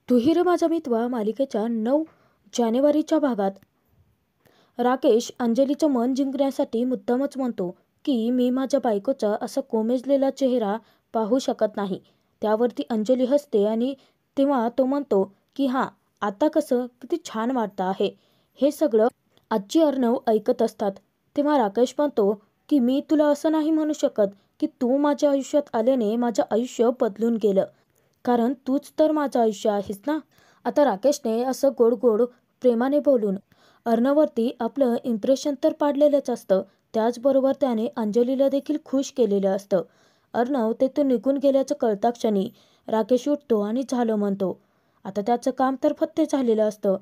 तू रे माझा मित्र मालिकेच्या 9 जानेवारीच्या भागात राकेश अंजलीचं मन जिंकण्यासाठी मुद्दामच म्हणतो की मी माझ्या बायकोचा असा कोमेजलेला चेहरा पाहू शकत नाही. त्यावरती अंजली हसते आणि तेव्हा तो म्हणतो की हां, आता कसं किती छान वाटतं आहे. हे सगळं आजी अर्णव ऐकत असतात. तेव्हा राकेश म्हणतो की मी तुला असं नाही म्हणू शकत की तू माझ्या आयुष्यात आल्याने माझं आयुष्य बदलून गेलं, कारण तूच तर माझं आयुष्य आहेस ना. आता राकेशने असं गोड गोड प्रेमाने बोलून अर्णववरती आपलं इम्प्रेशन तर पाडलेलंच असतं, त्याचबरोबर त्याने अंजलीला देखील खुश केलेलं असतं. अर्णव तेथून निघून गेल्याचं कळता क्षणी राकेश उठतो आणि झालं म्हणतो. आता त्याचं काम तर फत्ते झालेलं असतं.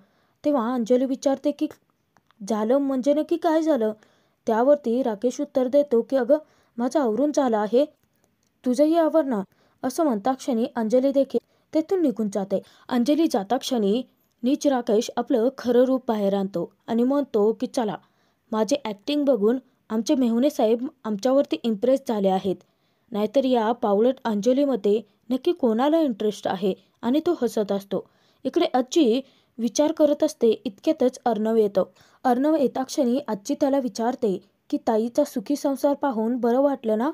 तेव्हा अंजली विचारते की झालं म्हणजे नक्की काय झालं. त्यावरती राकेश उत्तर देतो की अगं, माझं आवरून झालं आहे, तुझंही आवर ना. असं म्हणता क्षणी अंजली देखील तेथून निघून जाते. अंजली जाता क्षणी नीच राकेश आपलं खरं रूप बाहेर आणतो आणि म्हणतो की चला, माझे ॲक्टिंग बघून आमचे मेहुणे साहेब आमच्यावरती इम्प्रेस झाले आहेत, नाहीतर या पावलट अंजलीमध्ये नक्की कोणाला इंटरेस्ट आहे. आणि तो हसत असतो. इकडे आजी विचार करत असते. इतक्यातच अर्णव येतो. अर्णव येता क्षणी आजी त्याला विचारते की ताईचा सुखी संसार पाहून बरं वाटलं ना.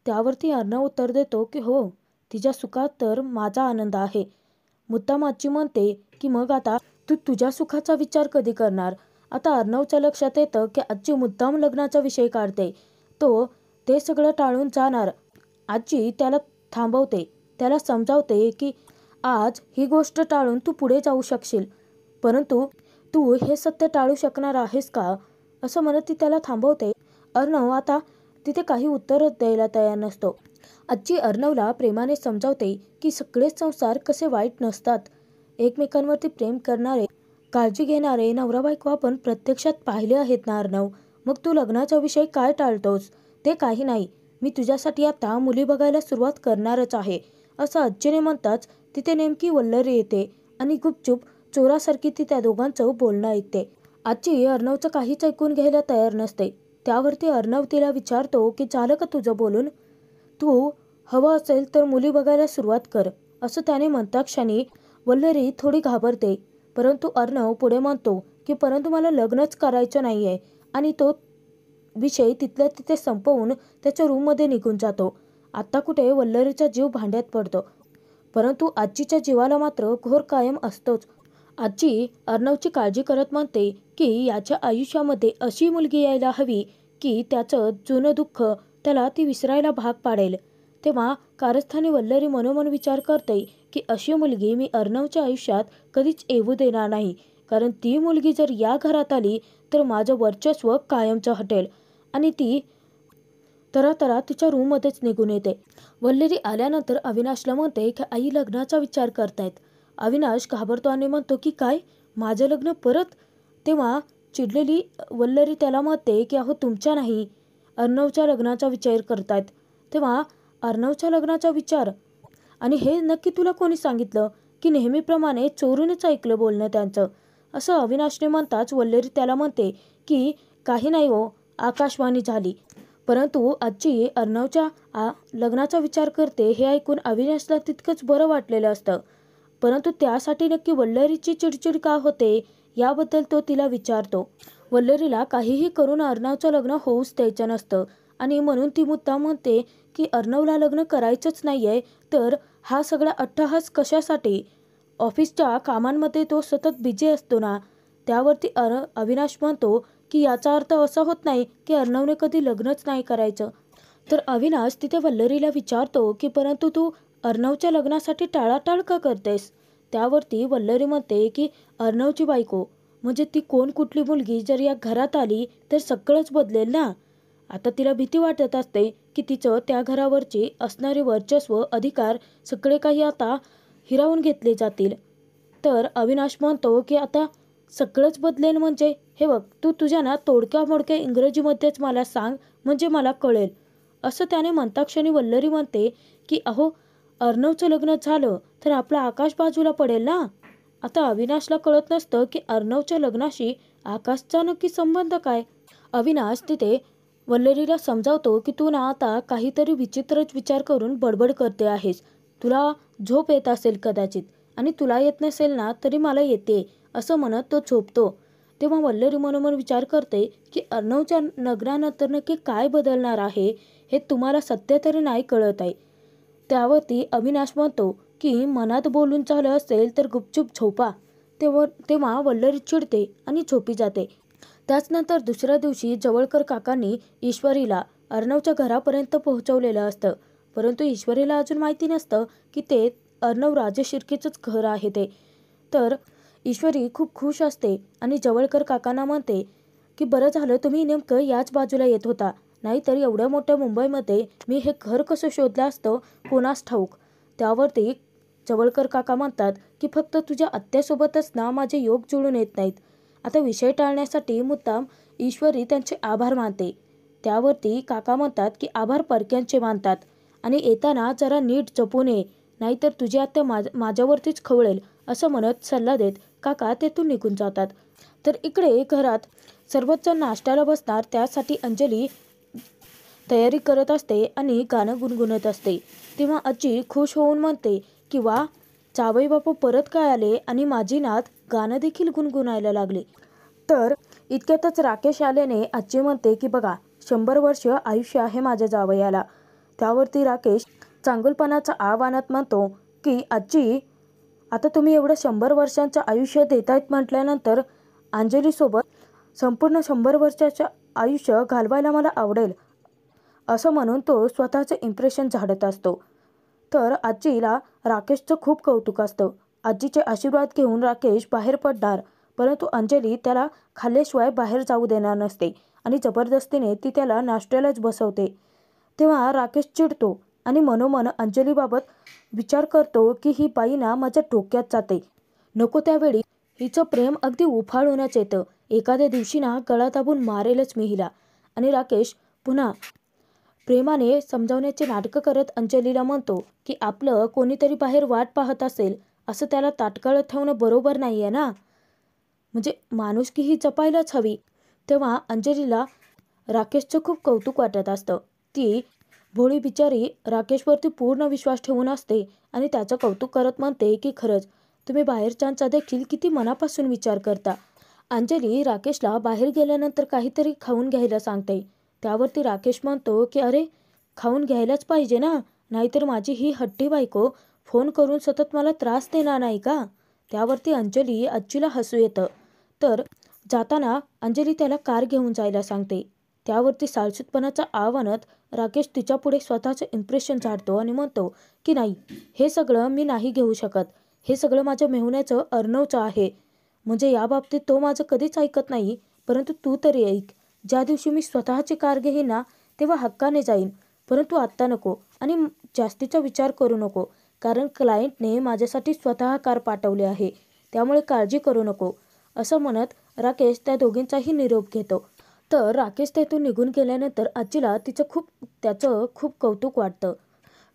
त्यावरती अर्णव उत्तर देतो की हो, तिच्या सुखात तर माझा आनंद आहे. मुद्दाम आजी म्हणते की मग आता तू तुझ्या सुखाचा विचार कधी करणार. आता अर्णवच्या लक्षात येतं की आजी मुद्दाम लग्नाचा विषय काढते. तो ते सगळं टाळून जाणार. आजी त्याला थांबवते, त्याला समजावते की आज ही गोष्ट टाळून तू पुढे जाऊ शकशील, परंतु तू हे सत्य टाळू शकणार आहेस का, असं म्हणत ती त्याला थांबवते. अर्णव आता तिथे काही उत्तरच द्यायला तयार नसतो. आजी अर्णवला प्रेमाने समजावते की सगळेच संसार कसे वाईट नसतात. एकमेकांवरती प्रेम करणारे, काळजी घेणारे नवरा बायको आपण प्रत्यक्षात पाहिले आहेत ना अर्णव. मग तू लग्नाचा विषय काय टाळतोस. ते काही नाही, मी तुझ्यासाठी आता मुली बघायला सुरुवात करणारच आहे, असं आजीने म्हणताच तिथे नेमकी वल्लरी येते आणि गुपचूप चोरासारखी ती त्या दोघांचं बोलणं ऐकते. आजी अर्णवचं काहीच ऐकून घ्यायला तयार नसते. त्यावरती अर्णव तिला विचारतो की झालं का तुझं बोलून. तू हवं असेल तर मुली बघायला सुरुवात कर, असं त्याने म्हणता क्षणी वल्लरी थोडी घाबरते. परंतु अर्णव पुढे म्हणतो की परंतु मला लग्नच करायचं नाही आहे. आणि तो विषय तिथल्या तिथे संपवून त्याच्या रूममध्ये निघून जातो. आत्ता कुठे वल्लरीचा जीव भांड्यात पडतो, परंतु आजीच्या जीवाला मात्र घोर कायम असतोच. आजी अर्णवची काळजी करत म्हणते की याच्या आयुष्यामध्ये अशी मुलगी यायला हवी की त्याचं जुनं दुःख त्याला ती विसरायला भाग पाडेल. तेव्हा कारस्थानी वल्लरी मनोमन विचार करते की अशी मुलगी मी अर्णवच्या आयुष्यात कधीच येऊ देणार नाही, कारण ती मुलगी जर या घरात आली तर माझं वर्चस्व कायमचं हटेल. आणि ती तरा तिच्या रूममध्येच निघून येते. वल्लरी आल्यानंतर अविनाशला म्हणते की आई लग्नाचा विचार करतायत. अविनाश घाबरतो आणि म्हणतो की काय, माझं लग्न परत. तेव्हा चिडलेली वल्लरी त्याला म्हणते की अहो तुमच्या नाही, अर्णवच्या लग्नाचा विचार करतायत. तेव्हा अर्णवच्या लग्नाचा विचार, आणि हे नक्की तुला कोणी सांगितलं. की नेहमीप्रमाणे चोरूनच ऐकलं बोलणं त्यांचं, असं अविनाशने म्हणताच वल्लरी त्याला म्हणते की काही नाही हो, आकाशवाणी झाली. परंतु आजी अर्णवच्या लग्नाचा विचार करते हे ऐकून अविनाशला तितकंच बरं वाटलेलं असतं. परंतु त्यासाठी नक्की वल्लरीची चिडचिड का होते याबद्दल तो तिला विचारतो. वल्लरीला काहीही करून अर्णवचं लग्न होऊच द्यायचं नसतं आणि म्हणून ती मुद्दाम म्हणते की अर्णवला लग्न करायचंच नाही आहे, तर हा सगळा अट्टहास कशासाठी. ऑफिसच्या कामांमध्ये तो सतत बिझी असतो ना. त्यावरती अविनाश म्हणतो की याचा अर्थ असा होत नाही की अर्णवने कधी लग्नच नाही करायचं. तर अविनाश तिथे वल्लरीला विचारतो की परंतु तू अर्णवच्या लग्नासाठी टाळाटाळ का करतेस. त्यावरती वल्लरी म्हणते की अर्णवची बायको म्हणजे ती कोण कुठली मुलगी जर या घरात आली तर सगळंच बदलेल ना. आता तिला भीती वाटत असते की तिचं त्या घरावरचे असणारे वर्चस्व, अधिकार सगळे काही आता हिरावून घेतले जातील. तर अविनाश म्हणतो की आता सगळंच बदलेल म्हणजे हे बघ, तू तुझ्या ना तोडक्या मोडक्या इंग्रजीमध्येच मला सांग म्हणजे मला कळेल, असं त्याने म्हणता क्षणी वल्लरी म्हणते की अहो अर्णवचं लग्न झालं तर आपला आकाश बाजूला पडेल ना. आता अविनाशला कळत नसतं की अर्णवच्या लग्नाशी आकाशचा नक्की संबंध काय. अविनाश तिथे वल्लरीला समजावतो की तू ना आता काहीतरी विचित्रच विचार करून बडबड करते आहेस, तुला झोप येत असेल कदाचित. आणि तुला येत नसेल ना तरी मला येते असं म्हणत तो झोपतो. तेव्हा वल्लरी मनोमन विचार करते की अर्णवच्या लग्नानंतर नक्की काय बदलणार आहे हे तुम्हाला सध्या तरी नाही कळत आहे. त्यावरती अविनाश म्हणतो की मनात बोलून झालं असेल तर गुपचूप झोपा. तेव्हा वल्लरी चिडते आणि झोपी जाते. त्याचनंतर दुसऱ्या दिवशी जवळकर काकांनी ईश्वरीला अर्णवच्या घरापर्यंत पोहोचवलेलं असतं. परंतु ईश्वरीला अजून माहिती नसतं की ते अर्णव राजशिर्केचंच घर आहे ते. तर ईश्वरी खूप खुश असते आणि जवळकर काकांना म्हणते की बरं झालं तुम्ही नेमकं याच बाजूला येत होता, नाहीतर एवढ्या मोठ्या मुंबईमध्ये मी हे घर कसं शोधलं असतं कोणास ठाऊक. त्यावरती जवळकर काका म्हणतात की फक्त तुझ्या आत्यासोबतच ना माझे योग जुळून येत नाहीत. आता विषय टाळण्यासाठी मुद्दाम ईश्वरी त्यांचे आभार मानते. त्यावरती काका म्हणतात की आभार परक्यांचे मानतात आणि येताना जरा नीट जपून ये, नाहीतर तुझी आत्या माझ्यावरतीच खवळेल असं म्हणत सल्ला देत काका तेथून निघून जातात. तर इकडे घरात सर्वच जण नाश्त्याला बसणार त्यासाठी अंजली तयारी करत असते आणि गाणं गुणगुणत असते. तेव्हा आजी खुश होऊन म्हणते की वा, जावई बापू परत काय आले आणि माझी नात गाणं देखील गुणगुणायला लागली. तर इतक्यातच राकेश आल्याने आजी म्हणते की बघा 100 वर्ष आयुष्य आहे माझ्या जावयाला. त्यावरती राकेश चांगुलपणाचा आव्हानात म्हणतो की आजी आता तुम्ही एवढं 100 वर्षांचं आयुष्य देतायत म्हटल्यानंतर अंजलीसोबत संपूर्ण 100 वर्षाचं आयुष्य घालवायला मला आवडेल असं म्हणून तो स्वतःचं इम्प्रेशन झाडत असतो. तर आजीला राकेशचं खूप कौतुक असतं. आजीचे आशीर्वाद घेऊन राकेश बाहेर पडणार, परंतु अंजली त्याला खाल्ल्याशिवाय बाहेर जाऊ देणार नसते आणि जबरदस्तीने ती त्याला नाश्त्यालाच बसवते. तेव्हा राकेश चिडतो आणि मनोमन अंजलीबाबत विचार करतो की ही बाई ना माझ्या डोक्यात जाते. नको त्यावेळी हिचं प्रेम अगदी उफाळूनच येतं. एखाद्या दिवशी ना गळा दाबून मारेलच मी हिला. आणि राकेश पुन्हा प्रेमाने समजावण्याचे नाटकं करत अंजलीला म्हणतो की आपलं कोणीतरी बाहेर वाट पाहत असेल असं त्याला ताटकळत ठेवणं बरोबर नाही आहे ना, म्हणजे माणुसकी ही जपायलाच हवी. तेव्हा अंजलीला राकेशचं खूप कौतुक वाटत असतं. ती भोळी बिचारी राकेशवरती पूर्ण विश्वास ठेवून असते आणि त्याचं कौतुक करत म्हणते की खरंच तुम्ही बाहेरच्यांचा देखील किती मनापासून विचार करता. अंजली राकेशला बाहेर गेल्यानंतर काहीतरी खाऊन घ्यायला सांगते. त्यावरती राकेश म्हणतो की अरे खाऊन घ्यायलाच पाहिजे ना, नाहीतर माझी ही हट्टी बायको फोन करून सतत मला त्रास देणार नाही का. त्यावरती अंजली आजीला हसू येतं. तर जाताना अंजली त्याला कार घेऊन जायला सांगते. त्यावरती साळसूतपणाचा आव्हानात राकेश तिच्यापुढे स्वतःचं इम्प्रेशन झाडतो आणि म्हणतो की नाही, हे सगळं मी नाही घेऊ शकत. हे सगळं माझ्या मेहुण्याचं अर्णवचं आहे. म्हणजे या बाबतीत तो माझं कधीच ऐकत नाही, परंतु तू तरी ऐक. ज्या दिवशी मी स्वतःची कार घेईन ना तेव्हा हक्काने जाईन, परंतु आत्ता नको आणि जास्तीचा विचार करू नको, कारण क्लायंटने माझ्यासाठी स्वतः कार पाठवली आहे, त्यामुळे काळजी करू नको असं म्हणत राकेश त्या दोघींचाही निरोप घेतो. तर राकेश तेथून निघून गेल्यानंतर आजीला त्याचं खूप कौतुक वाटतं.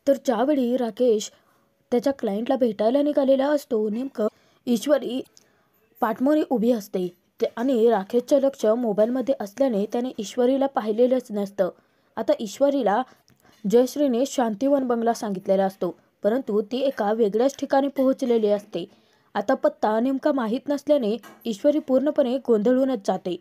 तर ज्यावेळी राकेश त्याच्या क्लायंटला भेटायला निघालेला असतो, नेमकं ईश्वरी पाठमोरी उभी असते आणि राकेशचं लक्ष मोबाईलमध्ये असल्याने त्याने ईश्वरीला पाहिलेलंच नसतं. आता ईश्वरीला जयश्रीने शांतीवन बंगला सांगितलेला असतो, परंतु ती एका वेगळ्याच ठिकाणी पोहोचलेली असते. आता पत्ता नेमका माहीत नसल्याने ईश्वरी पूर्णपणे गोंधळूनच जाते,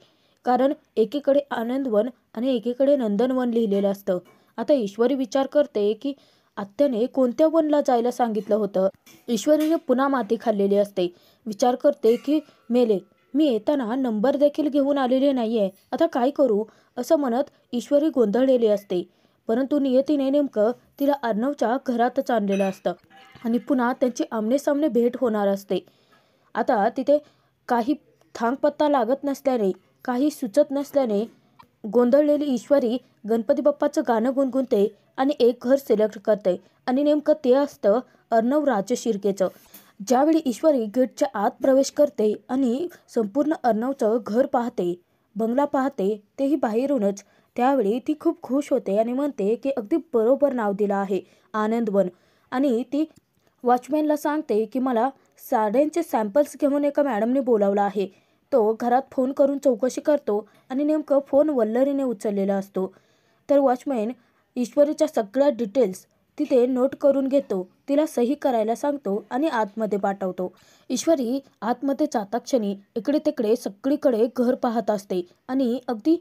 कारण एकीकडे आनंदवन आणि एकीकडे नंदनवन लिहिलेलं असतं. आता ईश्वरी विचार करते की आत्याने कोणत्या वनला जायला सांगितलं होतं. ईश्वरीने पुन्हा माती खाल्लेली असते. विचार करते की मेले, मी येताना नंबर देखील घेऊन आलेले नाहीये, आता काय करू असं म्हणत ईश्वरी गोंधळलेली असते. परंतु नियतीने नेमकं तिला अर्णवच्या घरातच आणलेलं असतं आणि पुन्हा त्यांची आमनेसामने भेट होणार असते. आता तिथे काही थांगपत्ता लागत नसल्याने, काही सुचत नसल्याने गोंधळलेली ईश्वरी गणपती बाप्पाचं गाणं गुणगुणते आणि एक घर सिलेक्ट करते आणि नेमकं ते असतं अर्णव राजशिर्केचं. ज्यावेळी ईश्वरी गेटच्या आत प्रवेश करते आणि संपूर्ण अर्णवचं घर पाहते, बंगला पाहते, तेही बाहेरूनच, त्यावेळी ती खूप खुश होते आणि म्हणते की अगदी बरोबर नाव दिलं आहे, आनंदवन. आणि ती वॉचमॅनला सांगते की मला साड्यांचे सॅम्पल्स घेऊन एका मॅडमने बोलावलं आहे. तो घरात फोन करून चौकशी करतो आणि नेमकं फोन वल्लरीने उचललेला असतो. तर वॉचमॅन ईश्वरीच्या सगळ्या डिटेल्स तिथे नोट करून घेतो, तिला सही करायला सांगतो आणि आतमध्ये पाठवतो. ईश्वरी आतमध्ये जाता क्षणी इकडे तिकडे सगळीकडे घर पाहत असते आणि अगदी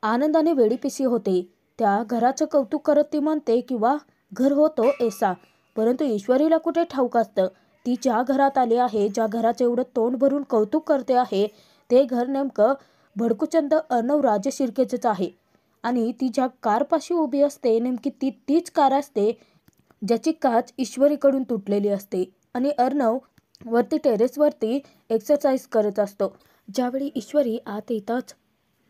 आनंदाने वेडीपिसी होते. त्या घराचं कौतुक करत ती म्हणते की वा, घर होतो ऐसा. परंतु ईश्वरीला कुठे ठाऊक असतं, ती ज्या घरात आली आहे, ज्या घराचं एवढं तोंड भरून कौतुक करते आहे, ते घर नेमकं भडकूचंद अर्णव राजे शिर्केचंच आहे. आणि ती ज्या कारपाशी उभी असते, नेमकी तीच कार असते ज्याची काच ईश्वरीकडून तुटलेली असते. आणि अर्णव वरती टेरेसवरती एक्सरसाइज करत असतो. ज्यावेळी ईश्वरी आत येताच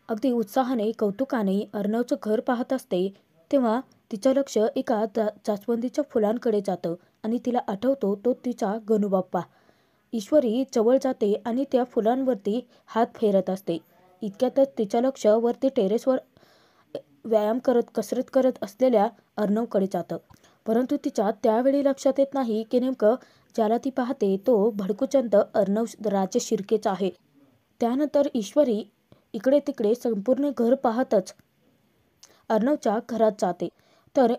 अगदी उत्साहाने कौतुकाने अर्णवचं घर पाहत असते, तेव्हा तिचं लक्ष एका जास्वंदीच्या फुलांकडे जातं आणि तिला आठवतो तो तिचा गणूबाप्पा. ईश्वरी जवळ जाते आणि त्या फुलांवरती हात फेरत असते. इतक्यातच तिचं लक्ष वरती टेरेसवर व्यायाम करत कसरत करत असलेल्या अर्णवकडे जातं. परंतु तिच्या त्यावेळी लक्षात येत नाही की नेमकं ज्याला ती पाहते तो भडकूचंद अर्णव राजे शिर्केचा आहे. त्यानंतर ईश्वरी इकडे तिकडे संपूर्ण घर पाहतच अर्णवच्या घरात जाते. तर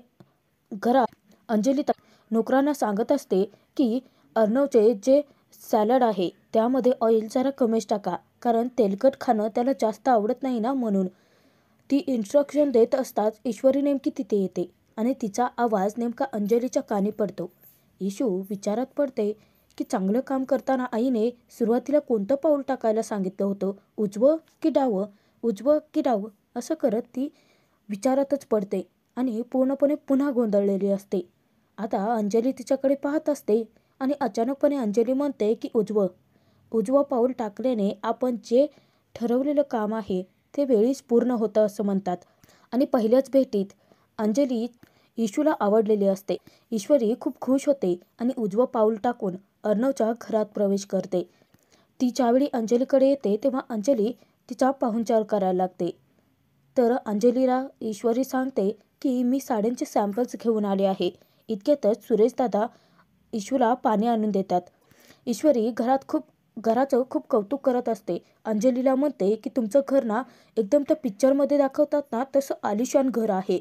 घरात अंजली नोकरांना सांगत असते की अर्णवचे जे सॅलड आहे त्यामध्ये ऑइल जरा कमीच टाका, कारण तेलकट खाणं त्याला जास्त आवडत नाही ना म्हणून. ती इन्स्ट्रक्शन देत असताच ईश्वरी नेमकी तिथे येते आणि तिचा आवाज नेमका अंजलीच्या कानी पडतो. ईशू विचारात पडते की चांगलं काम करताना आईने सुरुवातीला कोणतं पाऊल टाकायला सांगितलं होतं, उजवं की डावं, उजवं की डावं, असं करत ती विचारातच पडते आणि पूर्णपणे पुन्हा गोंधळलेली असते. आता अंजली तिच्याकडे पाहत असते आणि अचानकपणे अंजली म्हणते की उजवं पाऊल टाकल्याने आपण जे ठरवलेलं काम आहे ते वेळीच पूर्ण होतं असं म्हणतात. आणि पहिल्याच भेटीत अंजली ईशूला आवडलेली असते. ईश्वरी खूप खुश होते आणि उजवं पाऊल टाकून अर्णवच्या घरात प्रवेश करते. ती ज्यावेळी अंजलीकडे येते तेव्हा अंजली तिचा पाहुणचार करायला लागते. तर अंजलीला ईश्वरी सांगते की मी साड्यांचे सॅम्पल्स घेऊन आले आहे. इतक्यातच सुरेशदादा ईशूला पाणी आणून देतात. ईश्वरी घराचं खूप कौतुक करत असते. अंजलीला म्हणते की तुमचं घर ना एकदम त्या पिक्चरमध्ये दाखवतात ना तसं आलिशान घर आहे.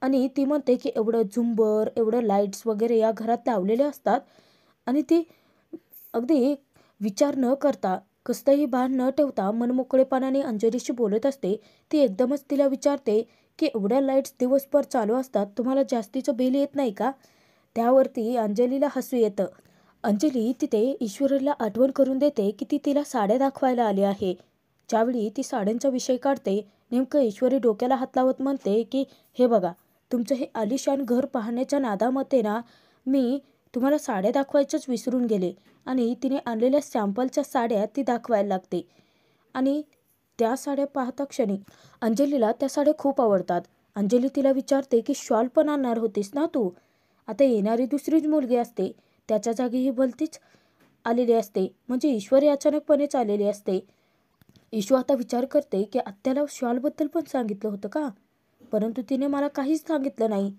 आणि ती म्हणते की एवढं झुंबर, एवढं लाईट्स वगैरे या घरात लावलेले असतात. आणि ती अगदी विचार न करता, कसलंही भान न ठेवता मनमोकळेपणाने अंजलीशी बोलत असते. ती एकदमच तिला विचारते की एवढ्या लाईट्स दिवसभर चालू असतात, तुम्हाला जास्तीचं बिल येत नाही का? त्यावरती अंजलीला हसू येतं. अंजली तिथे ईश्वरीला आठवण करून देते की ती तिला साड्या दाखवायला आली आहे. ज्यावेळी ती साड्यांचा विषय काढते, नेमकं ईश्वरी डोक्याला हात लावत म्हणते की हे बघा, तुमचं हे आलिशान घर पाहण्याच्या नादामध्ये ना मी तुम्हाला साड्या दाखवायच्याच विसरून गेले. आणि तिने आणलेल्या सॅम्पलच्या साड्या ती दाखवायला लागते. आणि त्या साड्या पाहता क्षणी अंजलीला त्या साड्या खूप आवडतात. अंजली तिला विचारते की शॉल पण आणणार होतीस ना तू? आता येणारी दुसरीच मुलगी असते, त्याच्या जागी ही भलतीच आलेली असते, म्हणजे ईश्वरी अचानकपणेच आलेली असते. ईशू आता विचार करते की आत्याला शॉलबद्दल पण सांगितलं होतं का, परंतु तिने मला काहीच सांगितलं नाही.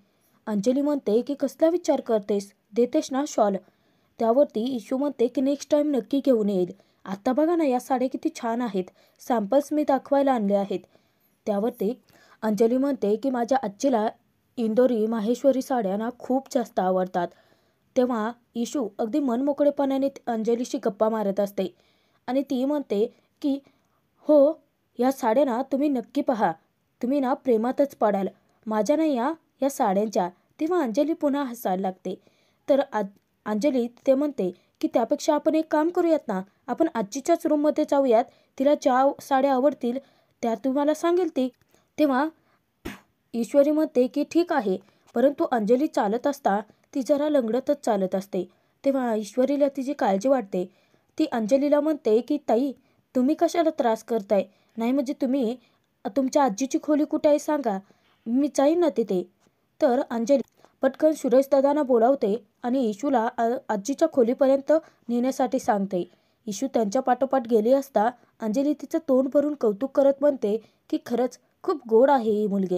अंजली म्हणते की कसला विचार करतेस, देतेस ना शॉल? त्यावरती ईशू म्हणते की नेक्स्ट टाईम नक्की घेऊन येईल. आत्ता बघा ना या साड्या किती छान आहेत, सॅम्पल्स मी दाखवायला आणले आहेत. त्यावरती अंजली म्हणते की माझ्या आजीला इंदोरी माहेश्वरी साड्या ना खूप जास्त आवडतात. तेव्हा ईशू अगदी मनमोकळेपणाने अंजलीशी गप्पा मारत असते आणि ती म्हणते की हो, या साड्या ना तुम्ही नक्की पहा, तुम्ही ना प्रेमातच पडाल माझ्या नाही या साड्यांच्या. तेव्हा अंजली पुन्हा हसायला लागते. तर अंजली ते म्हणते की त्यापेक्षा आपण एक काम करूयात ना, आपण आजीच्याच रूममध्ये जाऊयात, तिला ज्या साड्या आवडतील त्या तुम्हाला सांगेल ती. तेव्हा ईश्वरी म्हणते की ठीक आहे, परंतु अंजली चालत असता ती जरा लंगडतच चालत असते. तेव्हा ईश्वरीला तिची काळजी वाटते. ती अंजलीला म्हणते की ताई, तुम्ही कशाला त्रास करताय? नाही म्हणजे तुम्ही तुमच्या आजीची खोली कुठे आहे सांगा, मी जाईन ना तिथे. तर अंजली पटकन सुरेशदादांना बोलावते आणि ईशूला आजीच्या खोलीपर्यंत नेण्यासाठी सांगते. ईशू त्यांच्या पाठोपाठ गेली असता अंजली तिचं तोंड भरून कौतुक करत म्हणते की खरंच खूप गोड आहे ही मुलगी.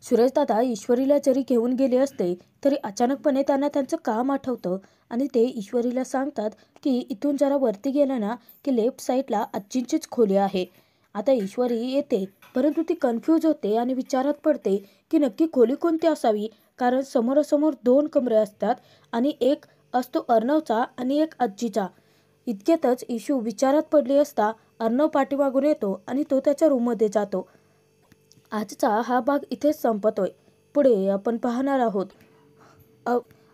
सुरेशदादा ईश्वरीला जरी घेऊन गेले असते तरी अचानकपणे त्यांना त्यांचं काम आठवतं आणि ते ईश्वरीला सांगतात की इथून जरा वरती गेलं ना की लेफ्ट साईडला आजींचीच खोली आहे. आता ईश्वरी येते, परंतु ती कन्फ्यूज होते आणि विचारात पडते की नक्की खोली कोणती असावी, कारण समोरासमोर 2 कमरे असतात आणि एक असतो अर्णवचा आणि एक आजीचा. इतक्यातच इशू विचारात पडली असता अर्णव पाठीमागून येतो आणि तो त्याच्या रूममध्ये जातो. आजचा हा भाग इथेच संपतोय. पुढे आपण पाहणार आहोत.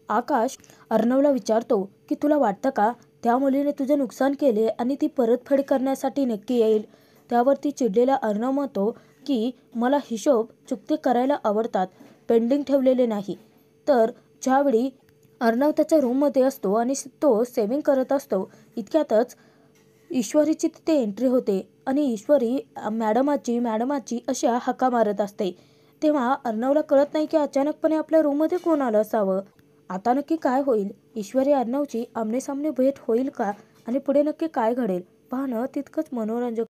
आकाश अर्णवला विचारतो की तुला वाटतं का त्या मुलीने तुझे नुकसान केले आणि ती परतफेड करण्यासाठी नक्की येईल? त्यावरती चिडलेला अर्णव म्हणतो की मला हिशोब चुकते करायला आवडतात, पेंडिंग ठेवलेले नाही. तर ज्यावेळी अर्णव त्याच्या रूममध्ये असतो आणि तो सेव्हिंग करत असतो, इतक्यातच ईश्वरीची तिथे एंट्री होते आणि ईश्वरी मॅडमाची अशा हाका मारत असते. तेव्हा अर्णवला कळत नाही की अचानकपणे आपल्या रूममध्ये कोण आलं असावं. आता नक्की काय होईल? ईश्वरी अर्णवची आमनेसामने भेट होईल का? आणि पुढे नक्की काय घडेल? पाहणं तितकंच मनोरंजक